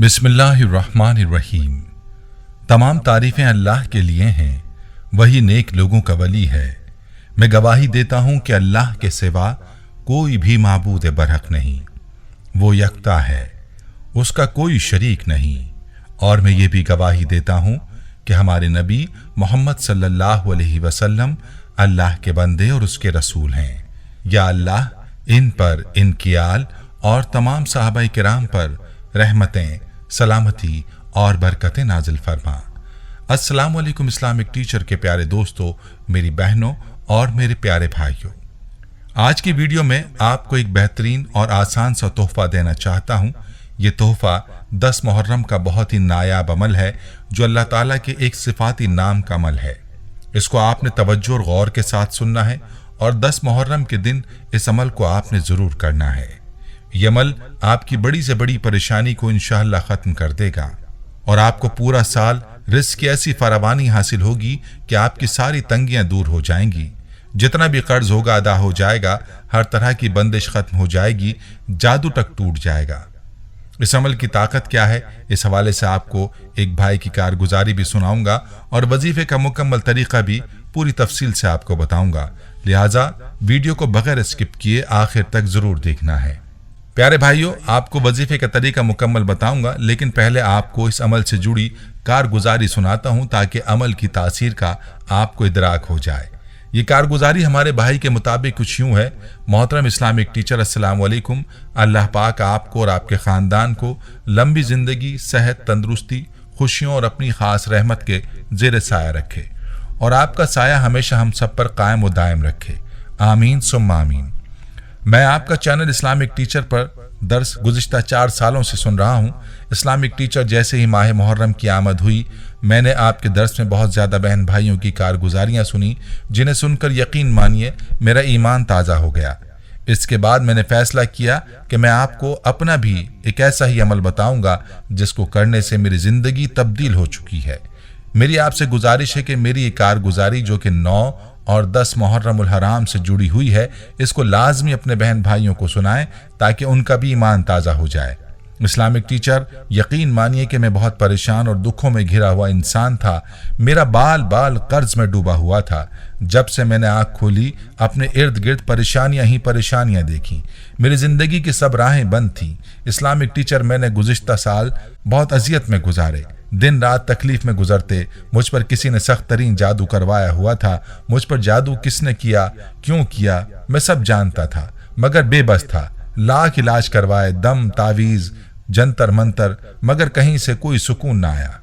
बिस्मिल्लाहिर्रहमानिर्रहीम। तमाम तारीफ़ें अल्लाह के लिए हैं, वही नेक लोगों का वली है। मैं गवाही देता हूँ कि अल्लाह के सिवा कोई भी माबूद बरहक नहीं, वो यकता है, उसका कोई शरीक नहीं। और मैं ये भी गवाही देता हूँ कि हमारे नबी मोहम्मद सल्लल्लाहु अलैहि वसल्लम अल्लाह के बंदे और उसके रसूल हैं। या अल्लाह इन पर, इनकी आल और तमाम सहाबाए किराम पर रहमतें, सलामती और बरकतें नाजिल फरमा। अस्सलाम वालेकुम इस्लामिक टीचर के प्यारे दोस्तों, मेरी बहनों और मेरे प्यारे भाइयों, आज की वीडियो में आपको एक बेहतरीन और आसान सा तोहफा देना चाहता हूँ। ये तोहफा 10 मुहर्रम का बहुत ही नायाब अमल है जो अल्लाह ताला के एक सिफाती नाम का अमल है। इसको आपने तवज्जो और गौर के साथ सुनना है और 10 मुहर्रम के दिन इस अमल को आपने ज़रूर करना है। ये अमल आपकी बड़ी से बड़ी परेशानी को इंशाअल्लाह ख़त्म कर देगा और आपको पूरा साल रिज़्क़ की ऐसी फरावानी हासिल होगी कि आपकी सारी तंगियां दूर हो जाएंगी। जितना भी कर्ज होगा अदा हो जाएगा, हर तरह की बंदिश ख़त्म हो जाएगी, जादू तक टूट जाएगा। इस अमल की ताकत क्या है, इस हवाले से आपको एक भाई की कारगुजारी भी सुनाऊंगा और वजीफे का मुकम्मल तरीका भी पूरी तफसील से आपको बताऊंगा। लिहाजा वीडियो को बगैर स्किप किए आखिर तक ज़रूर देखना है। प्यारे भाइयों, आपको वजीफे का तरीका मुकम्मल बताऊंगा, लेकिन पहले आपको इस अमल से जुड़ी कारगुजारी सुनाता हूं ताकि अमल की तासीर का आपको इदराक हो जाए। ये कारगुजारी हमारे भाई के मुताबिक कुछ यूं है। मोहतरम इस्लामिक टीचर, अस्सलाम वालेकुम। अल्लाह पाक आपको और आपके ख़ानदान को लंबी ज़िंदगी, सेहत, तंदुरुस्ती, खुशियों और अपनी ख़ास रहमत के ज़ेर साया रखे और आपका साया हमेशा हम सब पर कायम व दायम रखे। आमीन सुम्मा आमीन। मैं आपका चैनल इस्लामिक टीचर पर दर्स गुज़िश्ता 4 सालों से सुन रहा हूँ। इस्लामिक टीचर जैसे ही माह मुहर्रम की आमद हुई, मैंने आपके दर्स में बहुत ज़्यादा बहन भाइयों की कारगुजारियाँ सुनी, जिन्हें सुनकर यकीन मानिए मेरा ईमान ताज़ा हो गया। इसके बाद मैंने फ़ैसला किया कि मैं आपको अपना भी एक ऐसा ही अमल बताऊँगा जिसको करने से मेरी ज़िंदगी तब्दील हो चुकी है। मेरी आपसे गुजारिश है कि मेरी ये कारगुजारी जो कि 9 और 10 मुहर्रमुल हराम से जुड़ी हुई है, इसको लाजमी अपने बहन भाइयों को सुनाएं ताकि उनका भी ईमान ताज़ा हो जाए। इस्लामिक टीचर, यकीन मानिए कि मैं बहुत परेशान और दुखों में घिरा हुआ इंसान था। मेरा बाल बाल कर्ज में डूबा हुआ था। जब से मैंने आँख खोली, अपने इर्द गिर्द परेशानियां ही परेशानियां देखी। मेरी ज़िंदगी की सब राहें बंद थीं। इस्लामिक टीचर, मैंने गुज़िश्ता साल बहुत अजियत में गुजारे, दिन रात तकलीफ में गुजरते। मुझ पर किसी ने सख्त तरीन जादू करवाया हुआ था। मुझ पर जादू किसने किया, क्यों किया, मैं सब जानता था, मगर बेबस था। लाख इलाज करवाए, दम, तावीज़, जंतर मंतर, मगर कहीं से कोई सुकून ना आया।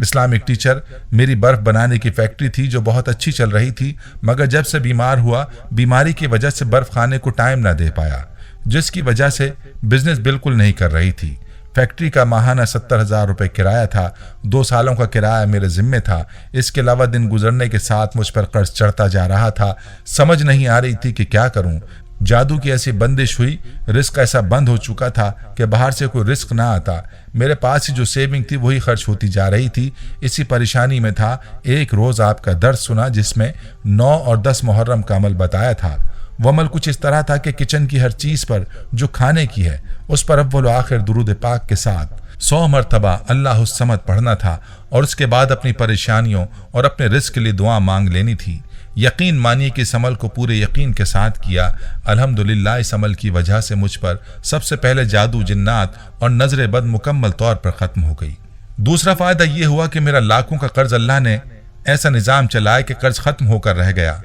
इस्लामिक टीचर, मेरी बर्फ़ बनाने की फैक्ट्री थी जो बहुत अच्छी चल रही थी, मगर जब से बीमार हुआ, बीमारी की वजह से बर्फ़ खाने को टाइम ना दे पाया, जिसकी वजह से बिजनेस बिल्कुल नहीं कर रही थी। फैक्ट्री का माहाना 70,000 रुपये किराया था। 2 सालों का किराया मेरे ज़िम्मे था। इसके अलावा दिन गुजरने के साथ मुझ पर कर्ज चढ़ता जा रहा था। समझ नहीं आ रही थी कि क्या करूं। जादू की ऐसी बंदिश हुई, रिस्क ऐसा बंद हो चुका था कि बाहर से कोई रिस्क ना आता। मेरे पास ही जो सेविंग थी वही खर्च होती जा रही थी। इसी परेशानी में था। एक रोज़ आपका दर्स सुना जिसमें 9 और 10 मुहर्रम का अमल बताया था। वो अमल कुछ इस तरह था कि किचन की हर चीज़ पर जो खाने की है उस पर अव्वल आखिर दुरूद पाक के साथ 100 मरतबा अल्लाहुस समद पढ़ना था और उसके बाद अपनी परेशानियों और अपने रिस्क के लिए दुआ मांग लेनी थी। यकीन मानिए कि इस अमल को पूरे यकीन के साथ किया। अल्हम्दुलिल्लाह, इस अमल की वजह से मुझ पर सबसे पहले जादू, जिन्नात और नजर बद मुकम्मल तौर पर ख़त्म हो गई। दूसरा फ़ायदा ये हुआ कि मेरा लाखों का कर्ज अल्लाह ने ऐसा निज़ाम चलाया कि कर्ज ख़त्म होकर रह गया।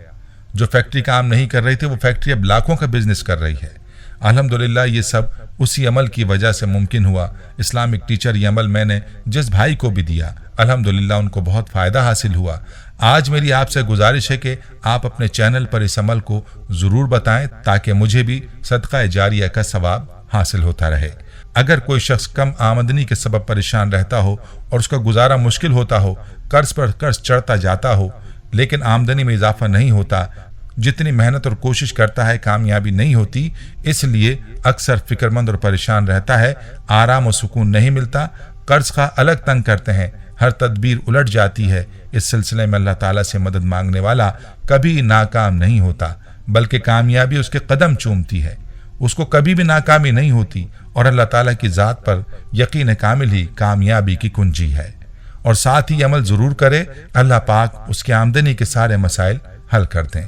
जो फैक्ट्री काम नहीं कर रही थी, वो फैक्ट्री अब लाखों का बिजनेस कर रही है। अल्हम्दुलिल्लाह, ये सब उसी अमल की वजह से मुमकिन हुआ। इस्लामिक टीचर, ये अमल मैंने जिस भाई को भी दिया, अल्हम्दुलिल्लाह उनको बहुत फ़ायदा हासिल हुआ। आज मेरी आपसे गुजारिश है कि आप अपने चैनल पर इस अमल को ज़रूर बताएं ताकि मुझे भी सदका जारिया का सवाब हासिल होता रहे। अगर कोई शख्स कम आमदनी के सबब परेशान रहता हो और उसका गुजारा मुश्किल होता हो, कर्ज पर कर्ज चढ़ता जाता हो, लेकिन आमदनी में इजाफा नहीं होता, जितनी मेहनत और कोशिश करता है कामयाबी नहीं होती, इसलिए अक्सर फिक्रमंद और परेशान रहता है, आराम और सुकून नहीं मिलता, कर्ज का अलग तंग करते हैं, हर तदबीर उलट जाती है। इस सिलसिले में अल्लाह ताला से मदद मांगने वाला कभी नाकाम नहीं होता, बल्कि कामयाबी उसके कदम चूमती है। उसको कभी भी नाकामी नहीं होती और अल्लाह ताला की ज़ात पर यकीन कामिल ही कामयाबी की कुंजी है। और साथ ही अमल ज़रूर करे, अल्लाह पाक उसकी आमदनी के सारे मसाइल हल कर दें।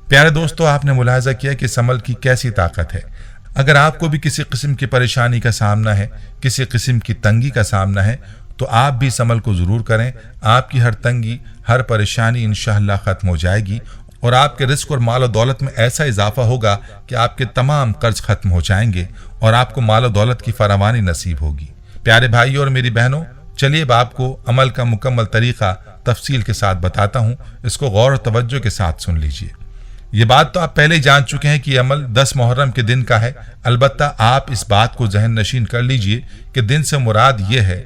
प्यारे दोस्तों, आपने मुलाहिज़ा किया कि इस अमल की कैसी ताकत है। अगर आपको भी किसी किस्म की परेशानी का सामना है, किसी किस्म की तंगी का सामना है, तो आप भी इस अमल को ज़रूर करें। आपकी हर तंगी, हर परेशानी इंशाअल्लाह ख़त्म हो जाएगी और आपके रिस्क और माल और दौलत में ऐसा इजाफा होगा कि आपके तमाम कर्ज खत्म हो जाएंगे और आपको माल और दौलत की फरावानी नसीब होगी। प्यारे भाइयों और मेरी बहनों, चलिए अब आपको अमल का मुकम्मल तरीका तफसील के साथ बताता हूँ। इसको गौर और तवज्जो के साथ सुन लीजिए। ये बात तो आप पहले ही जान चुके हैं कि ये अमल 10 मुहर्रम के दिन का है। अलबत्ता आप इस बात को जहन नशीन कर लीजिए कि दिन से मुराद ये है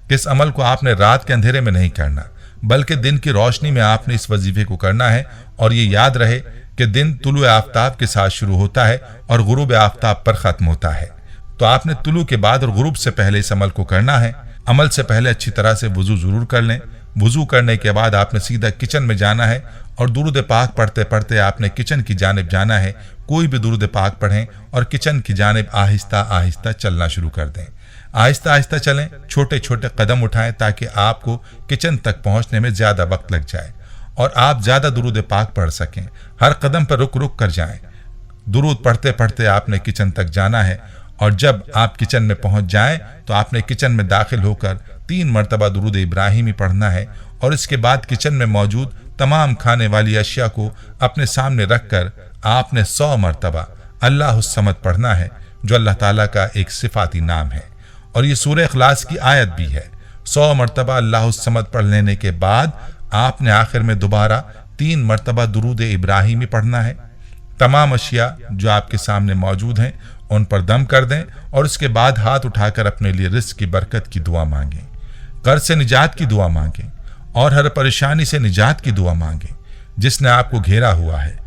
कि इस अमल को आपने रात के अंधेरे में नहीं करना, बल्कि दिन की रोशनी में आपने इस वजीफे को करना है। और ये याद रहे कि दिन तुलुए आफ्ताब के साथ शुरू होता है और गुरूब आफ्ताब पर ख़त्म होता है। तो आपने तुलु के बाद और गुरूब से पहले इस अमल को करना है। अमल से पहले अच्छी तरह से वुज़ू ज़रूर कर लें। वुज़ू करने के बाद आपने सीधा किचन में जाना है और दुरूद पाक पढ़ते पढ़ते आपने किचन की जानिब जाना है। कोई भी दुरूद पाक पढ़ें और किचन की जानिब आहिस्ता आहिस्ता चलना शुरू कर दें। आहिस्ता आहिस्ता चलें, छोटे छोटे कदम उठाएं ताकि आपको किचन तक पहुंचने में ज़्यादा वक्त लग जाए और आप ज़्यादा दुरूद पाक पढ़ सकें। हर कदम पर रुक रुक कर जाएं। दुरूद पढ़ते पढ़ते आपने किचन तक जाना है और जब आप किचन में पहुंच जाएं तो आपने किचन में दाखिल होकर 3 मरतबा दुरूद इब्राहिमी पढ़ना है और इसके बाद किचन में मौजूद तमाम खाने वाली अशिया को अपने सामने रखकर आपने 100 मरतबा अल्लाहुस्समद पढ़ना है, जो अल्लाह ताला का एक सिफाती नाम है और ये सूरह इखलास की आयत भी है। 100 मरतबा अल्लाहुस्समद पढ़ लेने के बाद आपने आखिर में दोबारा 3 मरतबा दुरूद इब्राहिमी पढ़ना है। तमाम अशिया जो आपके सामने मौजूद हैं उन पर दम कर दें और उसके बाद हाथ उठाकर अपने लिए रिस्क की बरकत की दुआ मांगें, कर्ज से निजात की दुआ मांगें और हर परेशानी से निजात की दुआ मांगें जिसने आपको घेरा हुआ है,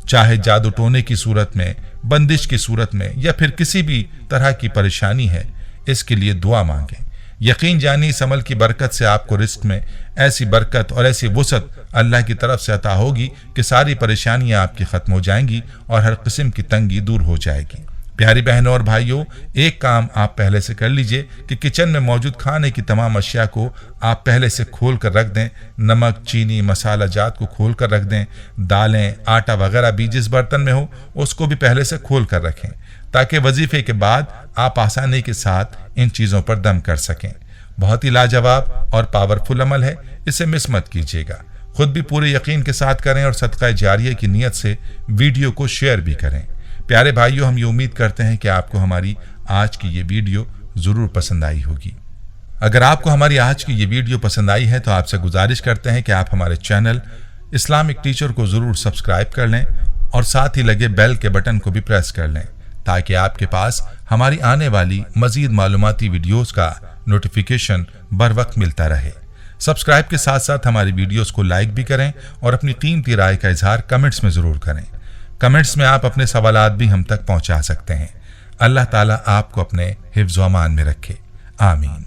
चाहे जादू टोने की सूरत में, बंदिश की सूरत में या फिर किसी भी तरह की परेशानी है, इसके लिए दुआ मांगें। यकीन जानिए इस अमल की बरकत से आपको रिस्क में ऐसी बरकत और ऐसी वुसअत अल्लाह की तरफ से अता होगी कि सारी परेशानियां आपकी खत्म हो जाएंगी और हर किस्म की तंगी दूर हो जाएगी। प्यारी बहनों और भाइयों, एक काम आप पहले से कर लीजिए कि किचन में मौजूद खाने की तमाम अशिया को आप पहले से खोल कर रख दें। नमक, चीनी, मसाला जात को खोल कर रख दें। दालें, आटा वगैरह भी जिस बर्तन में हो उसको भी पहले से खोल कर रखें ताकि वजीफे के बाद आप आसानी के साथ इन चीज़ों पर दम कर सकें। बहुत ही लाजवाब और पावरफुल अमल है, इसे मिस मत कीजिएगा। खुद भी पूरे यकीन के साथ करें और सदका जारिया की नीयत से वीडियो को शेयर भी करें। प्यारे भाइयों, हम ये उम्मीद करते हैं कि आपको हमारी आज की ये वीडियो ज़रूर पसंद आई होगी। अगर आपको हमारी आज की ये वीडियो पसंद आई है तो आपसे गुजारिश करते हैं कि आप हमारे चैनल इस्लामिक टीचर को ज़रूर सब्सक्राइब कर लें और साथ ही लगे बेल के बटन को भी प्रेस कर लें ताकि आपके पास हमारी आने वाली मज़ीद मालूमाती वीडियोज़ का नोटिफिकेशन बर वक्त मिलता रहे। सब्सक्राइब के साथ साथ हमारी वीडियोज़ को लाइक भी करें और अपनी कीमती राय का इजहार कमेंट्स में ज़रूर करें। कमेंट्स में आप अपने सवालात भी हम तक पहुंचा सकते हैं। अल्लाह ताला आपको अपने हिफ्ज़ व अमान में रखे। आमीन।